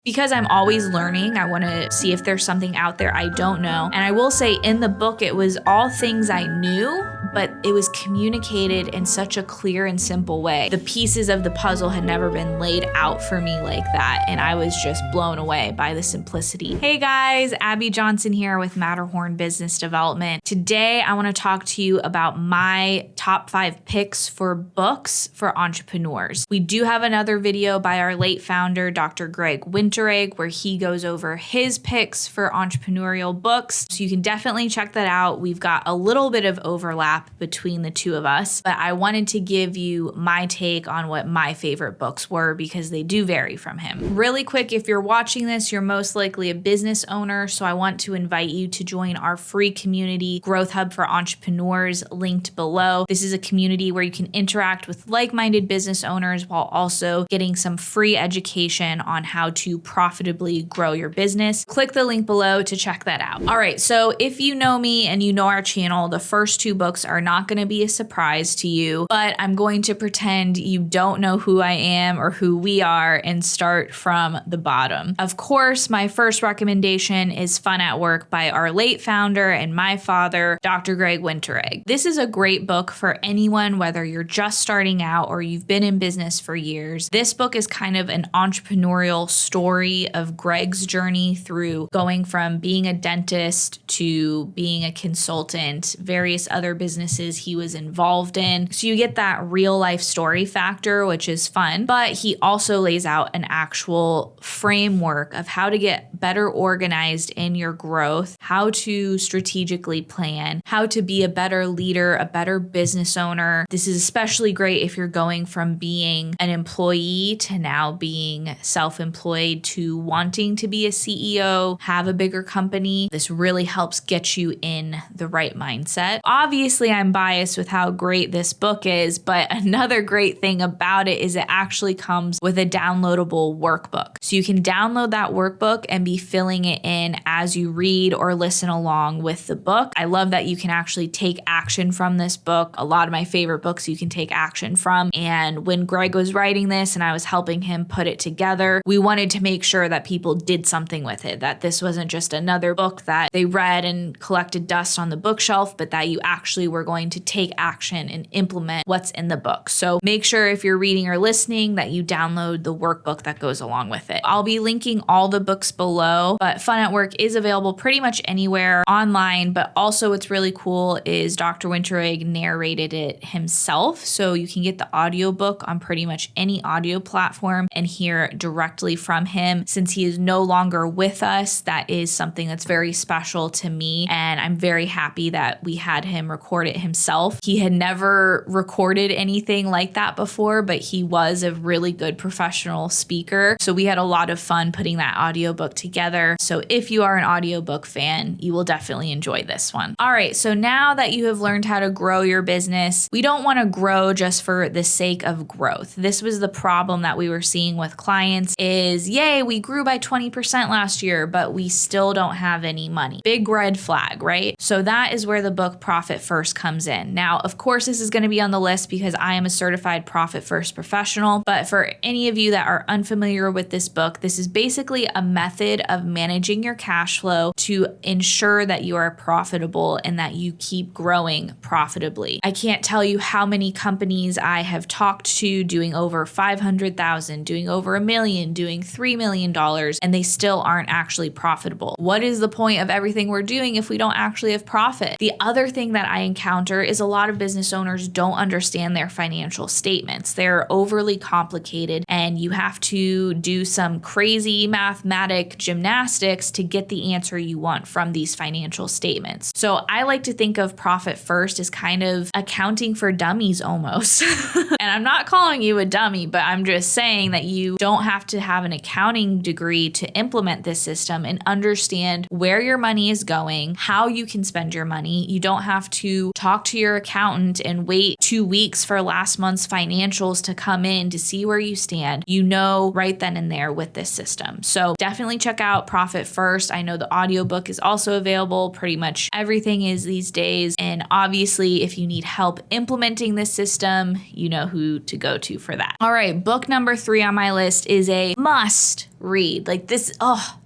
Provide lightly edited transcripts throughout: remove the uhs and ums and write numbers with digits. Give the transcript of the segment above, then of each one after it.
Because I'm always learning, I want to see if there's something out there I don't know. And I will say in the book, it was all things I knew, but it was communicated in such a clear and simple way. The pieces of the puzzle had never been laid out for me like that, and I was just blown away by the simplicity. Hey guys, Abby Johnson here with Matterhorn Business Development. Today, I want to talk to you about my top 5 picks for books for entrepreneurs. We do have another video by our late founder, Dr. Greg Willink, where he goes over his picks for entrepreneurial books. So you can definitely check that out. We've got a little bit of overlap between the two of us, but I wanted to give you my take on what my favorite books were because they do vary from him. Really quick, if you're watching this, you're most likely a business owner. So I want to invite you to join our free community, Growth Hub for Entrepreneurs, linked below. This is a community where you can interact with like-minded business owners while also getting some free education on how to profitably grow your business. Click the link below to check that out. All right, so if you know me and you know our channel, the first 2 books are not going to be a surprise to you, but I'm going to pretend you don't know who I am or who we are and start from the bottom. Of course, my first recommendation is Fun at Work by our late founder and my father, Dr. Greg Willink. This is a great book for anyone, whether you're just starting out or you've been in business for years. This book is kind of an entrepreneurial story of Greg's journey through going from being a dentist to being a consultant, various other businesses he was involved in. So you get that real life story factor, which is fun, but he also lays out an actual framework of how to get better organized in your growth, how to strategically plan, how to be a better leader, a better business owner. This is especially great if you're going from being an employee to now being self-employed to wanting to be a CEO, have a bigger company. This really helps get you in the right mindset. Obviously, I'm biased with how great this book is, but another great thing about it is it actually comes with a downloadable workbook. So you can download that workbook and be filling it in as you read or listen along with the book. I love that you can actually take action from this book. A lot of my favorite books you can take action from. And when Greg was writing this and I was helping him put it together, we wanted to make sure that people did something with it, that this wasn't just another book that they read and collected dust on the bookshelf, but that you actually were going to take action and implement what's in the book. So make sure if you're reading or listening that you download the workbook that goes along with it. I'll be linking all the books below, but Fun at Work is available pretty much anywhere online, but also what's really cool is Dr. Willink narrated it himself, so you can get the audiobook on pretty much any audio platform and hear directly from him. Since he is no longer with us, that is something that's very special to me, and I'm very happy that we had him record it himself. He had never recorded anything like that before, but he was a really good professional speaker, so we had a lot of fun putting that audiobook together. So if you are an audiobook fan, you will definitely enjoy this one. All right, so now that you have learned how to grow your business, we don't want to grow just for the sake of growth. This was the problem that we were seeing with clients is, yay, we grew by 20% last year, but we still don't have any money. Big red flag, right? So that is where the book Profit First comes in. Now, of course, this is going to be on the list because I am a certified Profit First professional, but for any of you that are unfamiliar with this book, this is basically a method of managing your cash flow to ensure that you are profitable and that you keep growing profitably. I can't tell you how many companies I have talked to doing over 500,000, doing over $1 million, doing $3 million, and they still aren't actually profitable. What is the point of everything we're doing if we don't actually have profit? The other thing that I encounter is a lot of business owners don't understand their financial statements. They're overly complicated and you have to do some crazy mathematic gymnastics to get the answer you want from these financial statements. So I like to think of Profit First as kind of accounting for dummies almost. And I'm not calling you a dummy, but I'm just saying that you don't have to have an accounting degree to implement this system and understand where your money is going, how you can spend your money. You don't have to talk to your accountant and wait 2 weeks for last month's financials to come in to see where you stand. You know right then and there with this system. So definitely check out Profit First. I know the audiobook is also available. Pretty much everything is these days. And obviously, if you need help implementing this system, you know who to go to for that. All right, book number 3 on my list is a must read. Like this,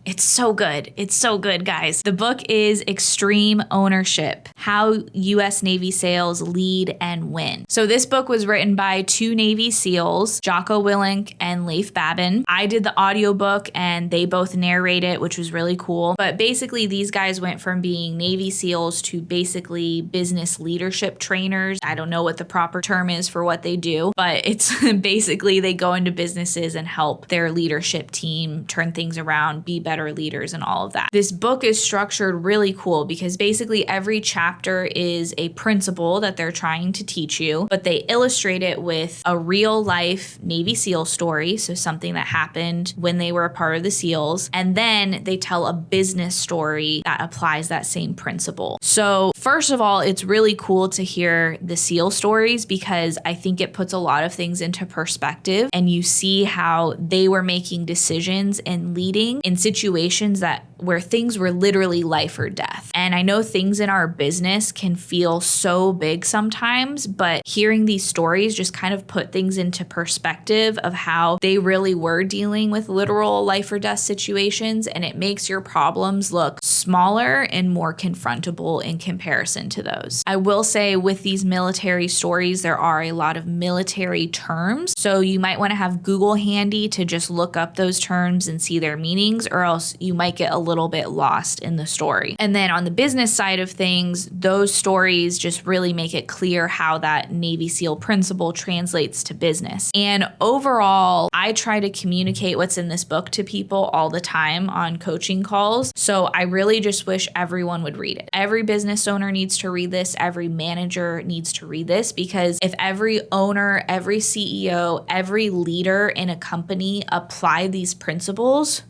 it's so good. It's so good, guys. The book is Extreme Ownership: How U.S. Navy SEALs Lead and Win. So this book was written by 2 Navy SEALs, Jocko Willink and Leif Babin. I did the audiobook and they both narrate it, which was really cool. But basically these guys went from being Navy SEALs to basically business leadership trainers. I don't know what the proper term is for what they do, but it's basically they go into businesses and help their leadership team turn things around, be better leaders and all of that. This book is structured really cool because basically every chapter is a principle that they're trying to teach you, but they illustrate it with a real life Navy SEAL story, so something that happened when they were a part of the SEALs, and then they tell a business story that applies that same principle. So first of all, it's really cool to hear the SEAL stories because I think it puts a lot of things into perspective and you see how they were making decisions and leading in situations where things were literally life or death. And I know things in our business can feel so big sometimes, but hearing these stories just kind of put things into perspective of how they really were dealing with literal life or death situations, and it makes your problems look smaller and more confrontable in comparison to those. I will say with these military stories, there are a lot of military terms, so you might want to have Google handy to just look up those terms and see their meanings, or else you might get a little bit lost in the story. And then on the business side of things, those stories just really make it clear how that Navy SEAL principle translates to business. And overall, I try to communicate what's in this book to people all the time on coaching calls. So I really just wish everyone would read it. Every business owner needs to read this. Every manager needs to read this, because if every owner, every CEO, every leader in a company apply these principles,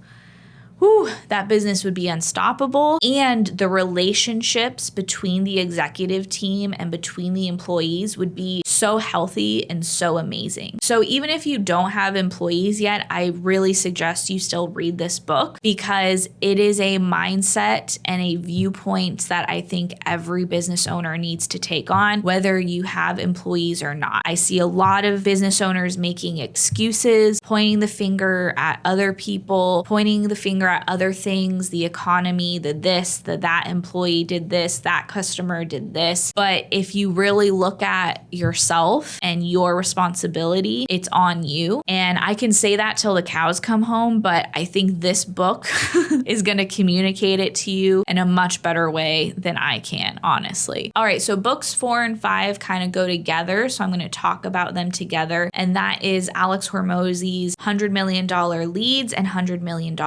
that business would be unstoppable, and the relationships between the executive team and between the employees would be so healthy and so amazing. So even if you don't have employees yet, I really suggest you still read this book because it is a mindset and a viewpoint that I think every business owner needs to take on, whether you have employees or not. I see a lot of business owners making excuses, pointing the finger at other people, pointing the finger at other things, the economy, the this, the that employee did this, that customer did this. But if you really look at yourself and your responsibility, it's on you. And I can say that till the cows come home, but I think this book is going to communicate it to you in a much better way than I can, honestly. All right, so books 4 and 5 kind of go together, so I'm going to talk about them together. And that is Alex Hormozi's $100 Million Leads and $100 Million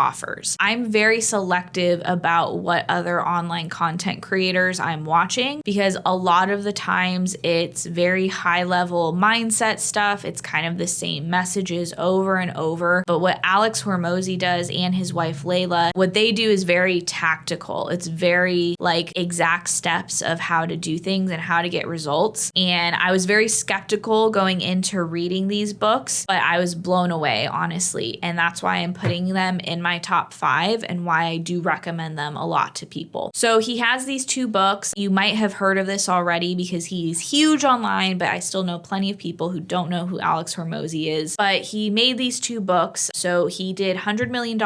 Offers. I'm very selective about what other online content creators I'm watching because a lot of the times it's very high level mindset stuff. It's kind of the same messages over and over. But what Alex Hormozi does and his wife Layla, what they do is very tactical. It's very like exact steps of how to do things and how to get results. And I was very skeptical going into reading these books, but I was blown away, honestly. And that's why I'm putting them in my top 5 and why I do recommend them a lot to people. So he has these 2 books. You might have heard of this already because he's huge online, but I still know plenty of people who don't know who Alex Hormozi is. But he made these 2 books. So he did $100 million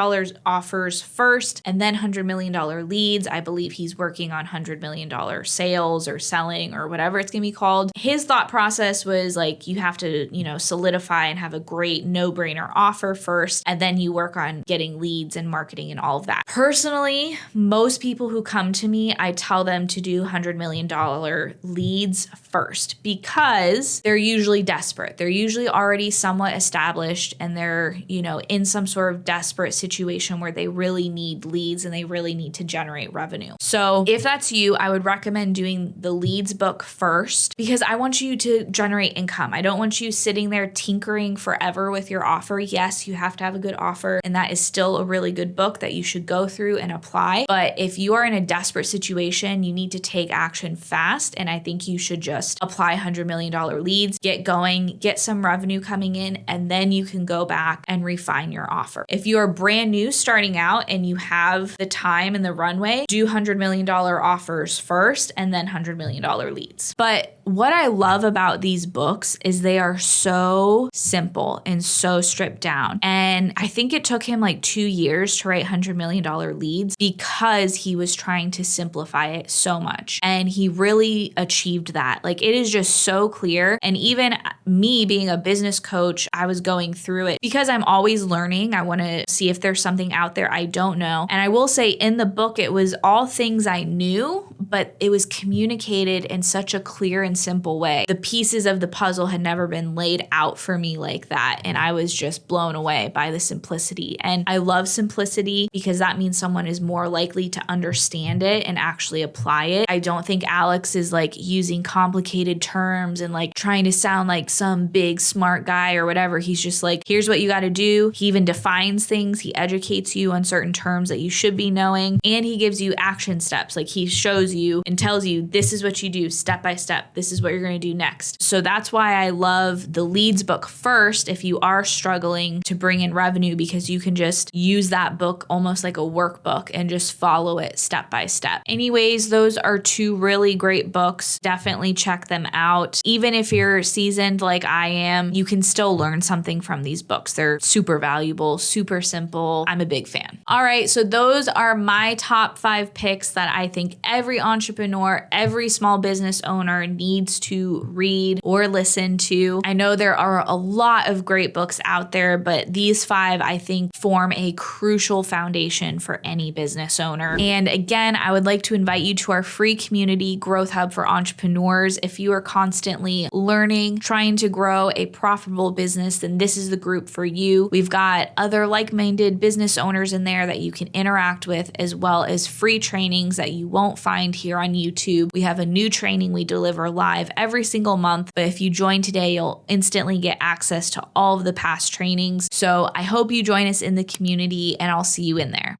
offers first and then $100 million leads. I believe he's working on $100 million sales or selling or whatever it's going to be called. His thought process was like, you have to, solidify and have a great no-brainer offer first, and then you work on getting leads and marketing and all of that. Personally, most people who come to me, I tell them to do $100 million leads first because they're usually desperate. They're usually already somewhat established and they're, in some sort of desperate situation where they really need leads and they really need to generate revenue. So if that's you, I would recommend doing the leads book first because I want you to generate income. I don't want you sitting there tinkering forever with your offer. Yes, you have to have a good offer and that is still a really good book that you should go through and apply. But if you are in a desperate situation, you need to take action fast. And I think you should just apply $100 million leads, get going, get some revenue coming in, and then you can go back and refine your offer. If you are brand new starting out and you have the time and the runway, do $100 million offers first and then $100 million leads. But what I love about these books is they are so simple and so stripped down. And I think it took him like 2 years to write $100 million leads because he was trying to simplify it so much. And he really achieved that. Like, it is just so clear. And even me being a business coach, I was going through it because I'm always learning. I want to see if there's something out there I don't know. And I will say in the book, it was all things I knew, but it was communicated in such a clear and simple way. The pieces of the puzzle had never been laid out for me like that. And I was just blown away by the simplicity. And I love simplicity because that means someone is more likely to understand it and actually apply it. I don't think Alex is like using complicated terms and like trying to sound like some big smart guy or whatever. He's just like, here's what you got to do. He even defines things. He educates you on certain terms that you should be knowing. And he gives you action steps. Like, he shows you and tells you, this is what you do step by step. This is what you're going to do next. So that's why I love the leads book first if you are struggling to bring in revenue, because you can just use that book almost like a workbook and just follow it step by step. Anyways, those are 2 really great books. Definitely check them out. Even if you're seasoned like I am, you can still learn something from these books. They're super valuable, super simple. I'm a big fan. All right, so those are my top 5 picks that I think every entrepreneur, every small business owner needs to read or listen to. I know there are a lot of great books out there, but these 5 I think form a crucial foundation for any business owner. And again, I would like to invite you to our free community, Growth Hub for Entrepreneurs. If you are constantly learning, trying to grow a profitable business, then this is the group for you. We've got other like-minded business owners in there that you can interact with, as well as free trainings that you won't find here on YouTube. We have a new training we deliver live every single month, but if you join today, you'll instantly get access to all of the past trainings. So I hope you join us in the community, and I'll see you in there.